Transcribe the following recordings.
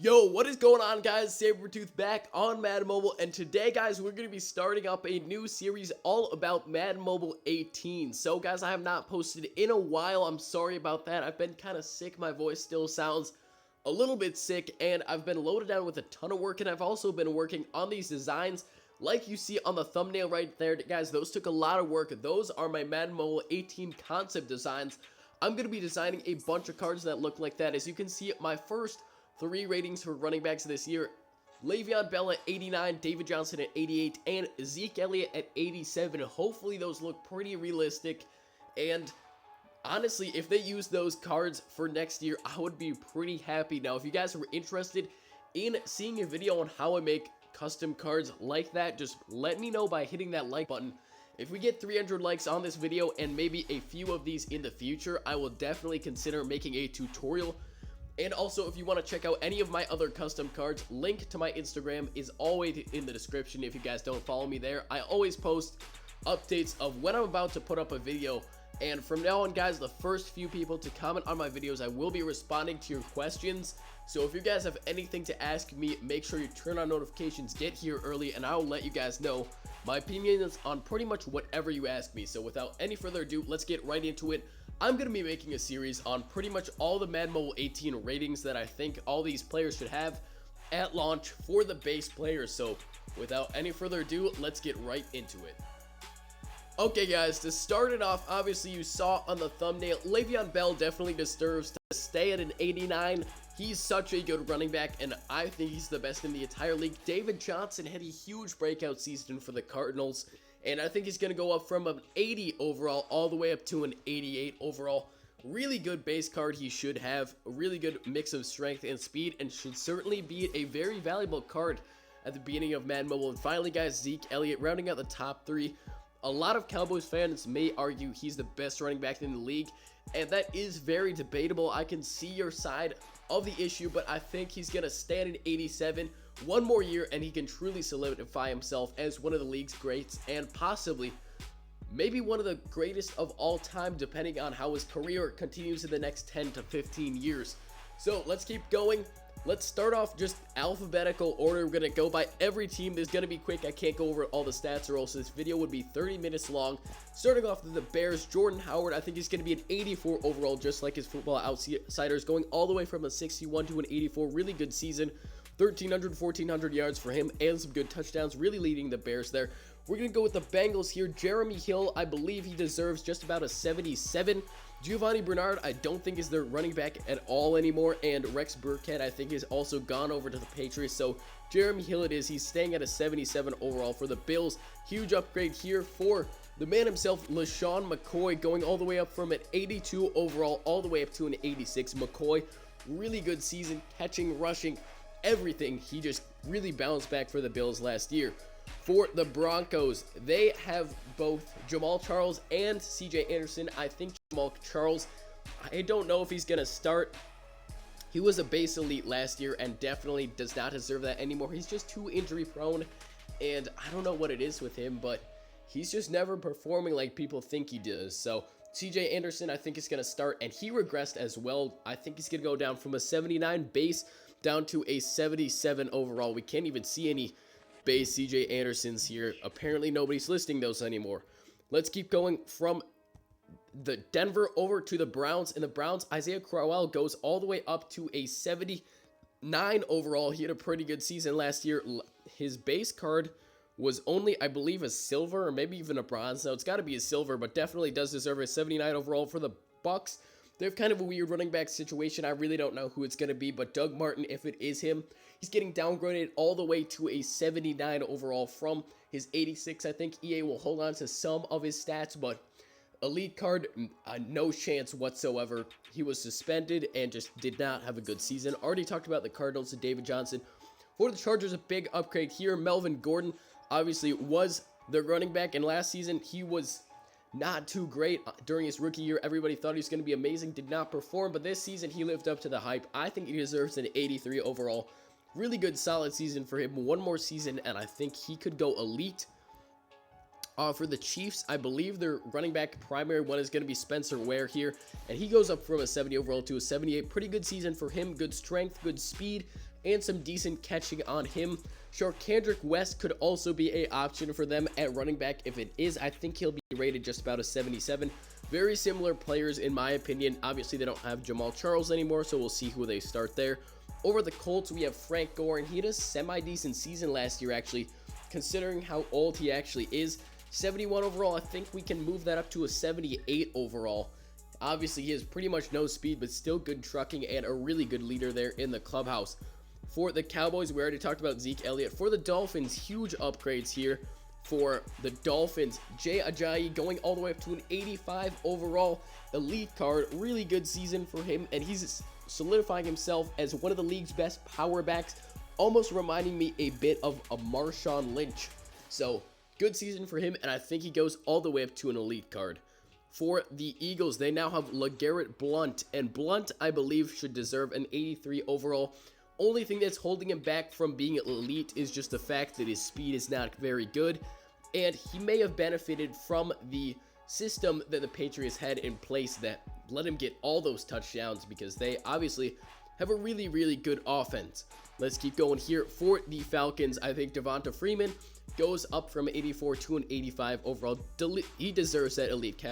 Yo, what is going on, guys? Sabrtooth back on Madden Mobile, and today, guys, we're going to be starting up a new series all about Madden Mobile 18. So, guys, I have not posted in a while. I'm sorry about that. I've been kind of sick. My voice still sounds a little bit sick, and I've been loaded down with a ton of work, and I've also been working on these designs like you see on the thumbnail right there. Guys, those took a lot of work. Those are my Madden Mobile 18 concept designs. I'm going to be designing a bunch of cards that look like that. As you can see, my first 3 ratings for running backs this year: Le'Veon Bell at 89, David Johnson at 88, and Zeke Elliott at 87. Hopefully those look pretty realistic, and honestly, if they use those cards for next year, I would be pretty happy. Now, if you guys are interested in seeing a video on how I make custom cards like that, just let me know by hitting that like button. If we get 300 likes on this video and maybe a few of these in the future, I will definitely consider making a tutorial. And also, if you want to check out any of my other custom cards, link to my Instagram is always in the description. If you guys don't follow me there, I always post updates of when I'm about to put up a video. And from now on, guys, the first few people to comment on my videos, I will be responding to your questions. So if you guys have anything to ask me, make sure you turn on notifications, get here early, and I'll let you guys know my opinions on pretty much whatever you ask me. So without any further ado, let's get right into it. I'm going to be making a series on pretty much all the Madden Mobile 18 ratings that I think all these players should have at launch for the base players. So without any further ado, let's get right into it. Okay, guys, to start it off, obviously you saw on the thumbnail, Le'Veon Bell definitely deserves to stay at an 89. He's such a good running back, and I think he's the best in the entire league. David Johnson had a huge breakout season for the Cardinals, and I think he's going to go up from an 80 overall all the way up to an 88 overall. Really good base card he should have. A really good mix of strength and speed, and should certainly be a very valuable card at the beginning of Madden Mobile. And finally, guys, Zeke Elliott rounding out the top 3. A lot of Cowboys fans may argue he's the best running back in the league, and that is very debatable. I can see your side of the issue, but I think he's going to stand in 87 one more year, and he can truly solidify himself as one of the league's greats, and possibly maybe one of the greatest of all time, depending on how his career continues in the next 10 to 15 years. So let's keep going. Let's start off just alphabetical order. We're going to go by every team. This is going to be quick. I can't go over all the stats, or else this video would be 30 minutes long. Starting off with the Bears, Jordan Howard, I think he's going to be an 84 overall, just like his Football Outsiders, going all the way from a 61 to an 84. Really good season. 1,300, 1,400 yards for him, and some good touchdowns, really leading the Bears there. We're going to go with the Bengals here. Jeremy Hill, I believe he deserves just about a 77. Giovanni Bernard, I don't think is their running back at all anymore, and Rex Burkhead, I think, is also gone over to the Patriots. So Jeremy Hill it is. He's staying at a 77 overall for the Bills. Huge upgrade here for the man himself, LaShawn McCoy, going all the way up from an 82 overall all the way up to an 86. McCoy, really good season, catching, rushing, everything. He just really bounced back for the Bills last year. For the Broncos, they have both Jamal Charles and CJ Anderson. I think Jamal Charles, I don't know if he's going to start. He was a base elite last year and definitely does not deserve that anymore. He's just too injury prone, and I don't know what it is with him, but he's just never performing like people think he does. So CJ Anderson, I think, is going to start, and he regressed as well. I think he's going to go down from a 79 base down to a 77 overall. We can't even see any base CJ Andersons here. Apparently nobody's listing those anymore. Let's keep going from the Denver over to the Browns. In the Browns, Isaiah Crowell goes all the way up to a 79 overall. He had a pretty good season last year. His base card was only, I believe, a silver or maybe even a bronze. Now it's got to be a silver, but definitely does deserve a 79 overall for the Bucks. They have kind of a weird running back situation. I really don't know who it's going to be, but Doug Martin, if it is him, he's getting downgraded all the way to a 79 overall from his 86. I think EA will hold on to some of his stats, but elite card, no chance whatsoever. He was suspended and just did not have a good season. Already talked about the Cardinals and David Johnson. For the Chargers, a big upgrade here. Melvin Gordon obviously was their running back, and last season he was not too great during his rookie year. Everybody thought he was going to be amazing, did not perform, but this season he lived up to the hype. I think he deserves an 83 overall. Really good, solid season for him. One more season, and I think he could go elite. For the Chiefs, I believe their running back primary one is going to be Spencer Ware here, and he goes up from a 70 overall to a 78. Pretty good season for him. Good strength, good speed, and some decent catching on him. Sure, Kendrick West could also be an option for them at running back. If it is, I think he'll be rated just about a 77. Very similar players in my opinion. Obviously, they don't have Jamal Charles anymore, so we'll see who they start there. Over the Colts, we have Frank Gore, and he had a semi-decent season last year, actually, considering how old he actually is. 71 overall, I think we can move that up to a 78 overall. Obviously, he has pretty much no speed, but still good trucking and a really good leader there in the clubhouse. For the Cowboys, we already talked about Zeke Elliott. For the Dolphins, huge upgrades here. For the Dolphins, Jay Ajayi going all the way up to an 85 overall elite card. Really good season for him, and he's solidifying himself as one of the league's best power backs, almost reminding me a bit of a Marshawn Lynch. So, good season for him, and I think he goes all the way up to an elite card. For the Eagles, they now have LeGarrette Blount, and Blount, I believe, should deserve an 83 overall. Only thing that's holding him back from being elite is just the fact that his speed is not very good, and he may have benefited from the system that the Patriots had in place that let him get all those touchdowns, because they obviously have a really, really good offense. Let's keep going here. For the Falcons, I think Devonta Freeman goes up from 84 to an 85 overall. He deserves that elite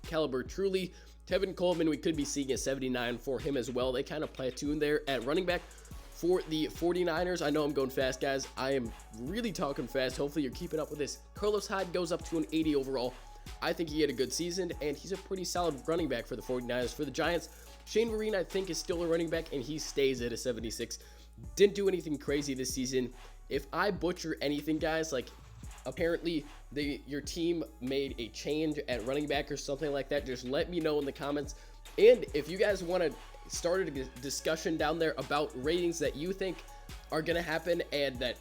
caliber, truly. Tevin Coleman, we could be seeing a 79 for him as well. They kind of platoon there at running back. For the 49ers, I know I'm going fast, guys. I am really talking fast. Hopefully you're keeping up with this. Carlos Hyde goes up to an 80 overall. I think he had a good season, and he's a pretty solid running back for the 49ers. For the Giants, Shane Vereen, I think, is still a running back, and he stays at a 76. Didn't do anything crazy this season. If I butcher anything, guys, like apparently your team made a change at running back or something like that, just let me know in the comments. And if you guys want to start a discussion down there about ratings that you think are going to happen and that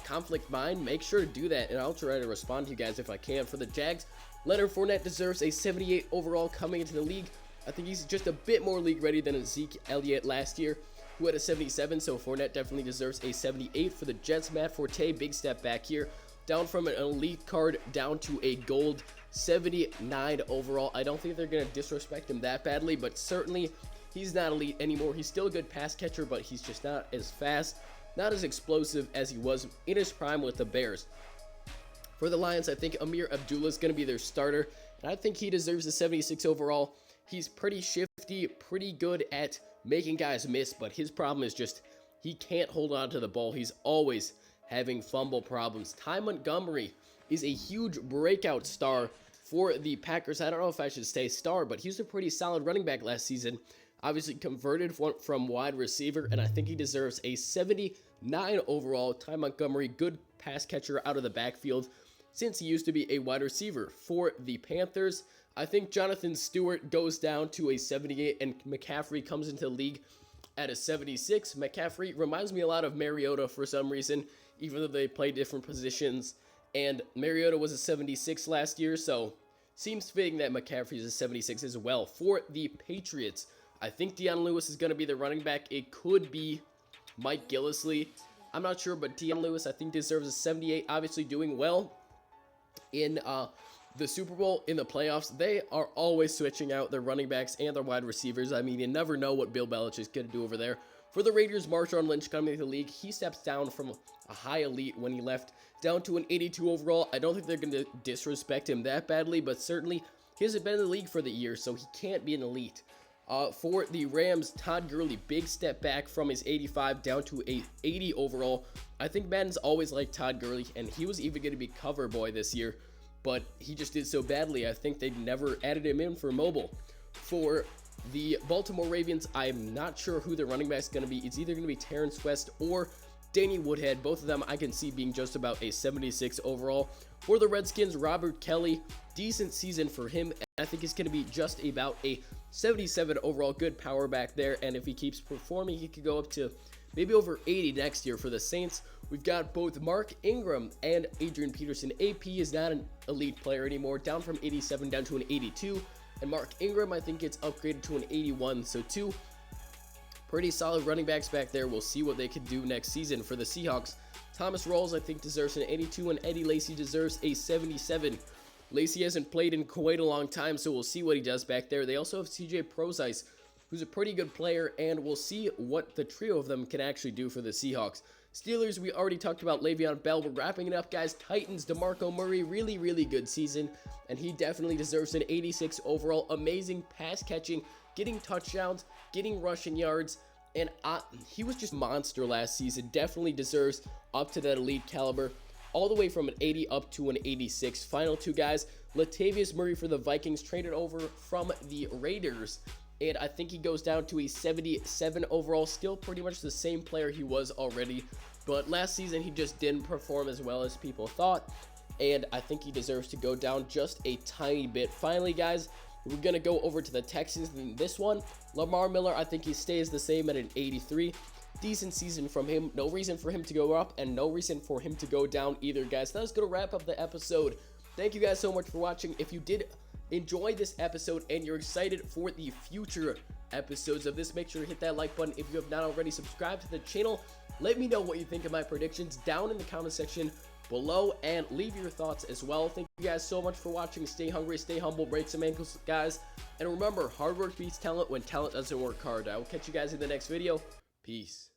conflict mine, make sure to do that, and I'll try to respond to you guys if I can. For the Jags, Leonard Fournette deserves a 78 overall coming into the league. I think he's just a bit more league ready than Zeke Elliott last year, who had a 77, so Fournette definitely deserves a 78. For the Jets, Matt Forte, big step back here, down from an elite card down to a gold 79 overall. I don't think they're going to disrespect him that badly, but certainly he's not elite anymore. He's still a good pass catcher, but he's just not as fast, not as explosive as he was in his prime with the Bears. For the Lions, I think Amir Abdullah is going to be their starter, and I think he deserves a 76 overall. He's pretty shifty, pretty good at making guys miss, but his problem is just he can't hold on to the ball. He's always having fumble problems. Ty Montgomery is a huge breakout star for the Packers. I don't know if I should say star, but he was a pretty solid running back last season. Obviously converted from wide receiver, and I think he deserves a 79 overall. Ty Montgomery, good pass catcher out of the backfield since he used to be a wide receiver. For the Panthers, I think Jonathan Stewart goes down to a 78, and McCaffrey comes into the league at a 76. McCaffrey reminds me a lot of Mariota for some reason, even though they play different positions, and Mariota was a 76 last year, so seems fitting that McCaffrey is a 76 as well. For the Patriots, I think Deion Lewis is going to be the running back. It could be Mike Gillislee. I'm not sure, but Deion Lewis, I think, deserves a 78. Obviously doing well in the Super Bowl, in the playoffs. They are always switching out their running backs and their wide receivers. I mean, you never know what Bill Belichick is going to do over there. For the Raiders, Marshawn Lynch coming into the league. He steps down from a high elite when he left down to an 82 overall. I don't think they're going to disrespect him that badly, but certainly he hasn't been in the league for the year, so he can't be an elite. For the Rams, Todd Gurley, big step back from his 85 down to a 80 overall. I think Madden's always liked Todd Gurley, and he was even going to be cover boy this year, but he just did so badly. I think they never added him in for mobile. For the Baltimore Ravens, I'm not sure who the running back is going to be. It's either going to be Terrence West or Danny Woodhead. Both of them I can see being just about a 76 overall. For the Redskins, Robert Kelly, decent season for him. I think it's going to be just about a 77 overall. Good power back there, and if he keeps performing, he could go up to maybe over 80 next year. For the Saints, we've got both Mark Ingram and Adrian Peterson. AP is not an elite player anymore, down from 87 down to an 82, and Mark Ingram, I think, gets upgraded to an 81. So two pretty solid running backs back there. We'll see what they can do next season. For the Seahawks, Thomas Rawls, I think, deserves an 82, and Eddie Lacy deserves a 77. Lacy hasn't played in quite a long time, so we'll see what he does back there. They also have CJ Prosise, who's a pretty good player, and we'll see what the trio of them can actually do for the Seahawks. Steelers, we already talked about Le'Veon Bell. We're wrapping it up, guys. Titans, DeMarco Murray, really good season, and he definitely deserves an 86 overall. Amazing pass catching, getting touchdowns, getting rushing yards, and he was just monster last season. Definitely deserves up to that elite caliber, all the way from an 80 up to an 86. Final two guys, Latavius Murray for the Vikings, traded over from the Raiders, and I think he goes down to a 77 overall. Still pretty much the same player he was already, but last season he just didn't perform as well as people thought, and I think he deserves to go down just a tiny bit. Finally, guys, we're going to go over to the Texans in this one. Lamar Miller, I think he stays the same at an 83. Decent season from him. No reason for him to go up and no reason for him to go down either, guys. That's going to wrap up the episode. Thank you guys so much for watching. If you did enjoy this episode and you're excited for the future episodes of this, make sure to hit that like button. If you have not already subscribed to the channel, let me know what you think of my predictions down in the comment section below, and leave your thoughts as well. Thank you guys so much for watching. Stay hungry, stay humble, break some ankles, guys, and remember, hard work beats talent when talent doesn't work hard. I will catch you guys in the next video. Peace.